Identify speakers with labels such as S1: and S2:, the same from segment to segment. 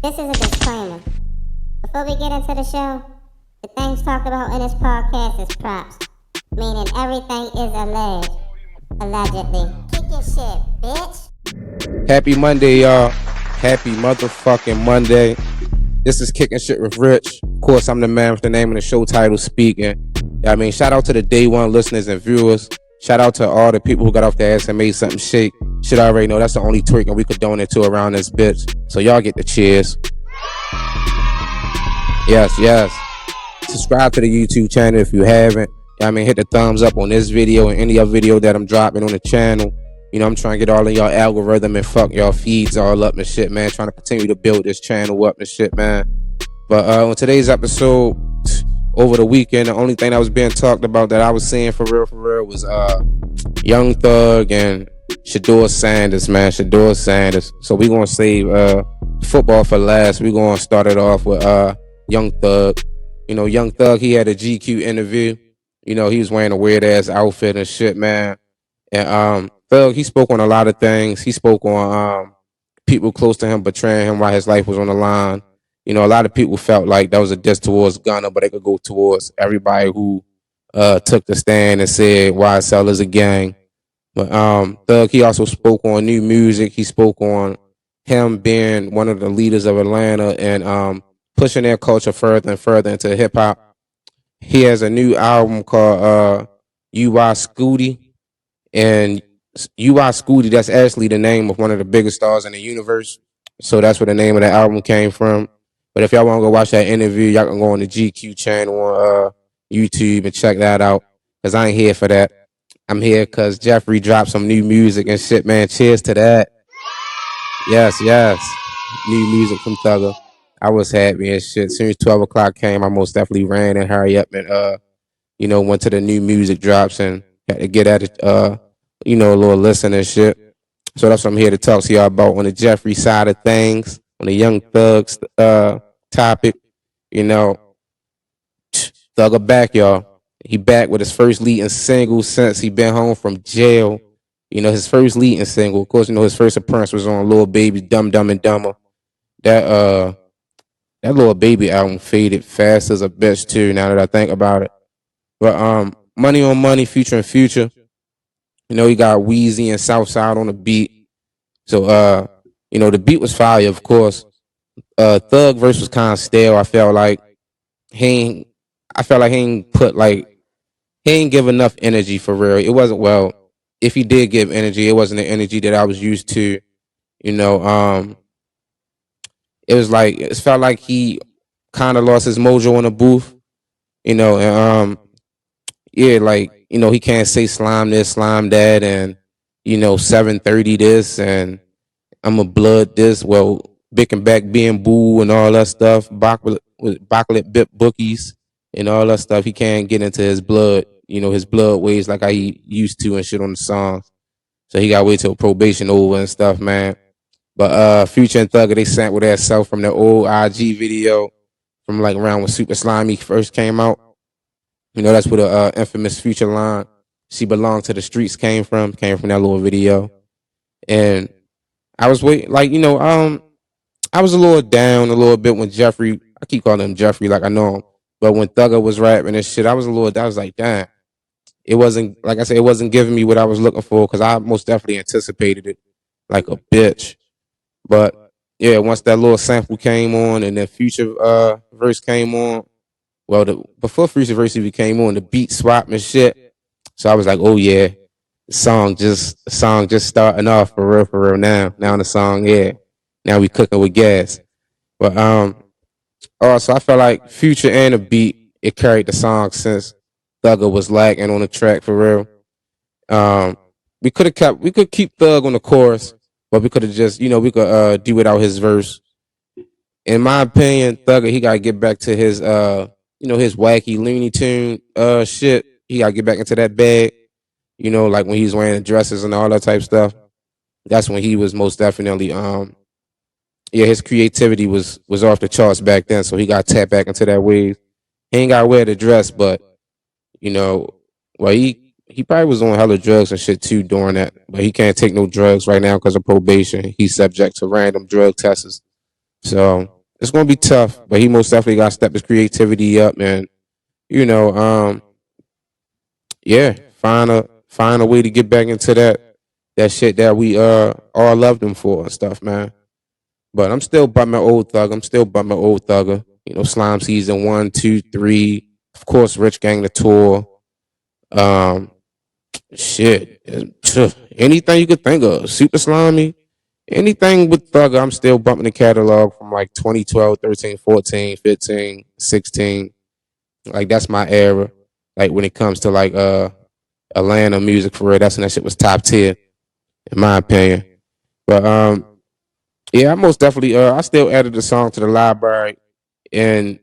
S1: This is a disclaimer. Before we get into the show, the things talked about in this podcast is props, meaning everything is alleged. Allegedly. Kick your shit, bitch.
S2: Happy Monday, y'all. Happy motherfucking Monday. This is Kicking Shit with Rich. Of course, I'm the man with the name of the show title speaking. I mean, shout out to the day one listeners and viewers. Shout out to all the people who got off their ass and made something shake. Shit, I already know that's the only twerking we could donate to around this bitch. So y'all get the cheers. Yes. Subscribe to the YouTube channel if you haven't. I mean, hit the thumbs up on this video and any other video that I'm dropping on the channel. You know, I'm trying to get all of y'all algorithm and fuck y'all feeds all up and shit, man. Trying to continue to build this channel up and shit, man. But on today's episode, over the weekend, the only thing that was being talked about that I was seeing for real was Young Thug and Shedeur Sanders, man. Shedeur Sanders. So we gonna save football for last. We gonna start it off with Young Thug. You know, Young Thug, he had a GQ interview. You know, he was wearing a weird ass outfit and shit, man. And Thug, he spoke on a lot of things. He spoke on people close to him betraying him while his life was on the line. You know, a lot of people felt like that was a diss towards Gunna, but it could go towards everybody who took the stand and said YSL is a gang. But Thug, he also spoke on new music. He spoke on him being one of the leaders of Atlanta and pushing their culture further and further into hip hop. He has a new album called U.I. Scooty. And U.I. Scooty, that's actually the name of one of the biggest stars in the universe. So that's where the name of the album came from. But if y'all want to go watch that interview, y'all can go on the GQ channel on YouTube and check that out. Because I ain't here for that. I'm here because Jeffrey dropped some new music and shit, man. Cheers to that. Yes. New music from Thugger. I was happy and shit. As soon as 12 o'clock came, I most definitely ran and hurry up and, went to the new music drops and had to get at it, a little listen and shit. So that's what I'm here to talk to y'all about on the Jeffrey side of things, on the Young Thugs topic. You know, Thugger back, y'all. He back with his first leading single since he been home from jail. You know, his first leading single. Of course, you know, his first appearance was on Lil Baby's Dumb and Dumber. That Lil Baby album faded fast as a bitch too, now that I think about it. But Money on Money featuring Future. You know, he got Weezy and Southside on the beat. So the beat was fire, of course. Thug verse was kind of stale. I felt like he ain't give enough energy for real. It wasn't, well, if he did give energy, it wasn't the energy that I was used to. You know, it felt like he kind of lost his mojo in the booth. You know, and he can't say slime this, slime that, and 730 this, and I'm a blood this. Well, Bick and Back being boo and all that stuff. Backlit bit bookies and all that stuff. He can't get into his blood, his blood ways like he used to and shit on the songs. So he got to wait till probation over and stuff, man. But Future and Thugger, they sampled that self from the old IG video from like around when Super Slimy first came out. You know, that's where the infamous Future line, "She belonged to the streets," came from that little video. And I was waiting, I was a little down a little bit when Jeffrey, I keep calling him Jeffrey like I know him, but when Thugger was rapping and shit, I was like, damn. It wasn't, like I said, it wasn't giving me what I was looking for because I most definitely anticipated it like a bitch. But yeah, once that little sample came on and then Future verse came on, well, before Future verse even came on, the beat swap and shit. So I was like, oh yeah, the song just starting off for real now. Now the song, yeah. Now we cooking with gas. But also I felt like Future and the beat, it carried the song since Thugger was lagging on the track for real. We could keep Thug on the chorus, but we could have just, we could do without his verse. In my opinion, Thugger, he gotta get back to his his wacky Looney Tune shit. He gotta get back into that bag. Like when he was wearing the dresses and all that type of stuff. That's when he was most definitely his creativity was off the charts back then, so he got tapped back into that wave. He ain't gotta wear the dress, but he probably was on hella drugs and shit too during that, but he can't take no drugs right now because of probation. He's subject to random drug tests So it's gonna be tough, but he most definitely got to step his creativity up and you know, yeah, find a way to get back into that shit that we all loved him for and stuff, man. But I'm still bumming old thug. I'm still bumming old thugger. You know, Slime season 1, 2, 3. Of course, Rich Gang the tour. Um, shit, anything you could think of. Super Slimy. Anything with Thugger, I'm still bumping the catalog from like 2012, 13, 14, 15, 16. Like that's my era. Like when it comes to like Atlanta music for real, that's when that shit was top tier, in my opinion. But yeah, I most definitely I still added the song to the library. And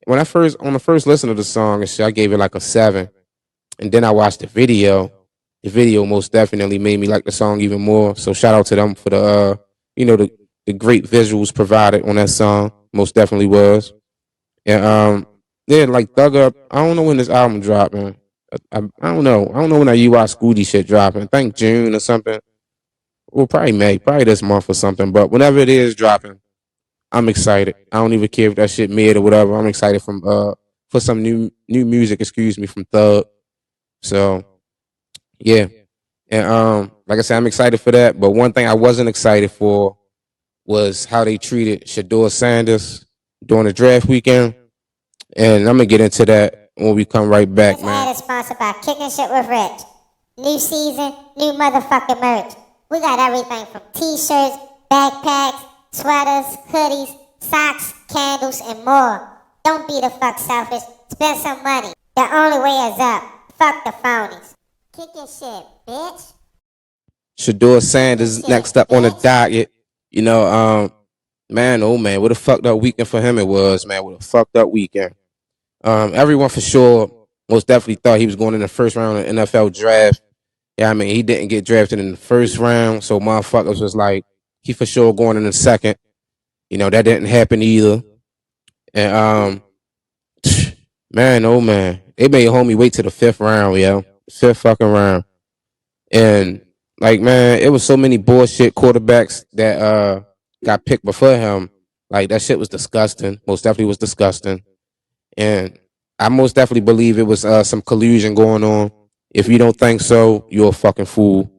S2: when I first on the first listen to the song and shit, I gave it like a 7. And then I watched the video. The video most definitely made me like the song even more. So shout out to them for the you know, the great visuals provided on that song. Most definitely was. And yeah, like Thug Up, I don't know when this album dropped, man. I don't know. I don't know when that UI Scooty shit dropping. I think June or something. Well, probably May, probably this month or something. But whenever it is dropping, I'm excited. I don't even care if that shit mid or whatever. I'm excited from for some new music, excuse me, from Thug. So yeah. And like I said, I'm excited for that. But one thing I wasn't excited for was how they treated Shedeur Sanders during the draft weekend. And I'm gonna get into that when we come right back,
S1: This
S2: man.
S1: ad is sponsored by Kicking Shit with Rich. New season, new motherfucking merch. We got everything from t-shirts, backpacks, sweaters, hoodies, socks, candles, and more. Don't be the fuck selfish. Spend some money. The only way is up. Fuck the phonies. Kicking shit, bitch.
S2: Shedeur Sanders next up on the docket. You know, man, oh man, what a fucked up weekend for him it was, man. What a fucked up weekend. Everyone for sure most definitely thought he was going in the first round of the NFL draft. Yeah, I mean, he didn't get drafted in the first round, so motherfuckers was like, he for sure going in the second. You know, that didn't happen either. And man, oh man, they made homie wait to the 5th round, yo. 5th fucking round. And like, man, it was so many bullshit quarterbacks that got picked before him. Like that shit was disgusting. Most definitely was disgusting. And I most definitely believe it was some collusion going on. If you don't think so, you're a fucking fool.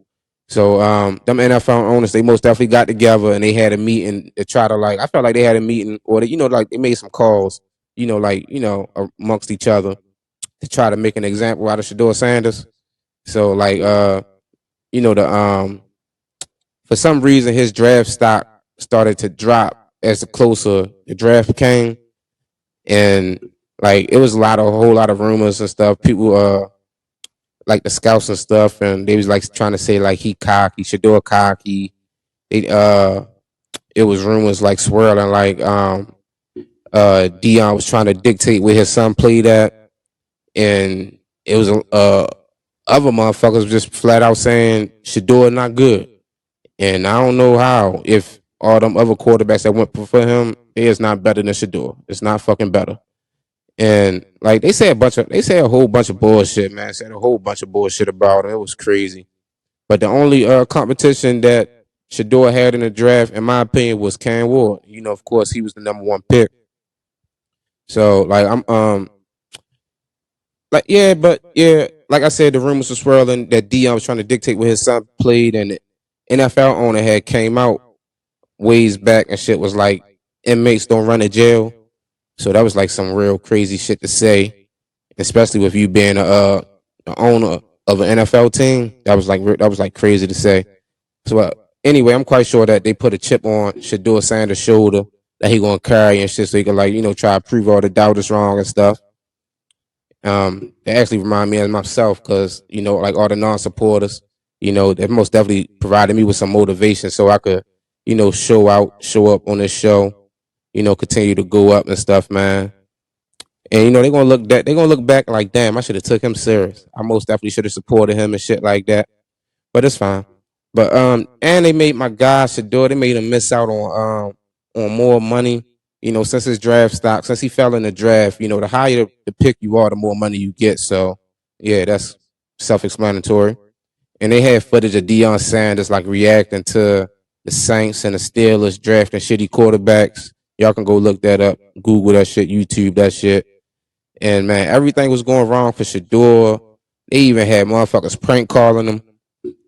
S2: So them NFL owners, they most definitely got together and they had a meeting to try to like. I felt like they had a meeting, or they, you know, like they made some calls, you know, like you know, amongst each other to try to make an example out of Shedeur Sanders. So like, you know, the for some reason his draft stock started to drop as the closer the draft came, and like it was a whole lot of rumors and stuff. People like the scouts and stuff, and they was like trying to say like he cocky, Shedeur cocky. It it was rumors like swirling like Dion was trying to dictate where his son played at, and it was other motherfuckers just flat out saying Shedeur not good, and I don't know how if all them other quarterbacks that went for him is not better than Shedeur. It's not fucking better. And like they say a whole bunch of bullshit, man. Said a whole bunch of bullshit about it. It was crazy. But the only competition that Shedeur had in the draft, in my opinion, was K.S.W.R. You know, of course, he was the number 1 pick. So like I'm like yeah, but yeah, like I said, the rumors were swirling that Dion was trying to dictate where his son played, and the NFL owner had came out ways back and shit was like inmates don't run to jail. So that was like some real crazy shit to say, especially with you being the owner of an NFL team. That was like crazy to say. So anyway, I'm quite sure that they put a chip on Shedeur Sanders' shoulder that he gonna carry and shit, so he can like you know try to prove all the doubters wrong and stuff. It actually remind me of myself because you know like all the non-supporters, you know, they most definitely provided me with some motivation so I could you know show up on this show, you know, continue to go up and stuff, man. And you know they're gonna look back like, damn, I should have took him serious. I most definitely should have supported him and shit like that. But it's fine. But and they made my guy Shedeur, they made him miss out on more money. You know, since his draft stock, since he fell in the draft, you know, the higher the pick you are, the more money you get. So yeah, that's self-explanatory. And they had footage of Deion Sanders like reacting to the Saints and the Steelers drafting shitty quarterbacks. Y'all can go look that up, Google that shit, YouTube that shit. And man, everything was going wrong for Shedeur. They even had motherfuckers prank calling him,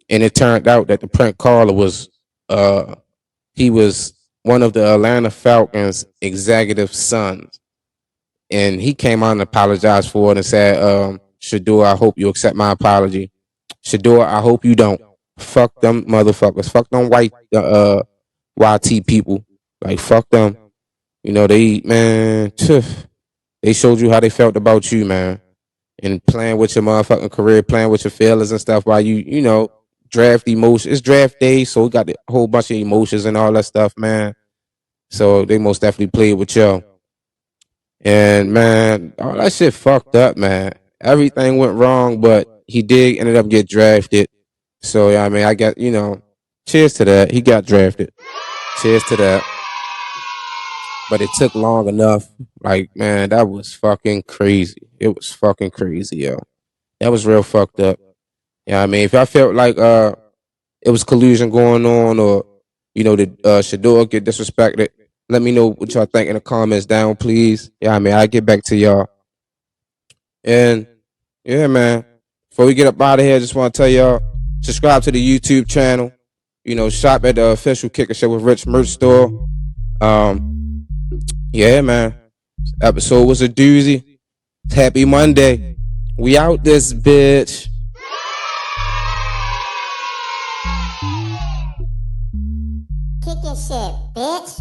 S2: and it turned out that the prank caller was he was one of the Atlanta Falcons executive sons, and he came out and apologized for it and said, "Shedeur, I hope you accept my apology. Shedeur, I hope you don't. Fuck them motherfuckers. Fuck them white YT people. Like fuck them. You know they man, they showed you how they felt about you, man, and playing with your motherfucking career, playing with your feelings and stuff while you know draft emotions. It's draft day, so we got a whole bunch of emotions and all that stuff, man. So they most definitely played with y'all. And man, all that shit fucked up, man. Everything went wrong, but he did ended up get drafted. So yeah, I mean, I got cheers to that. He got drafted. Cheers to that. But it took long enough. Like man, that was fucking crazy. It was fucking crazy, yo. That was real fucked up. Yeah, I mean, if I felt like it was collusion going on, or did Shedeur get disrespected, let me know what y'all think in the comments down, please. Yeah, I mean, I get back to y'all. And yeah, man. Before we get up out of here, I just want to tell y'all, subscribe to the YouTube channel. Shop at the official Kicker Shit with Rich merch store. Yeah, man. Episode was a doozy. Happy Monday. We out this bitch.
S1: Kick your shit, bitch.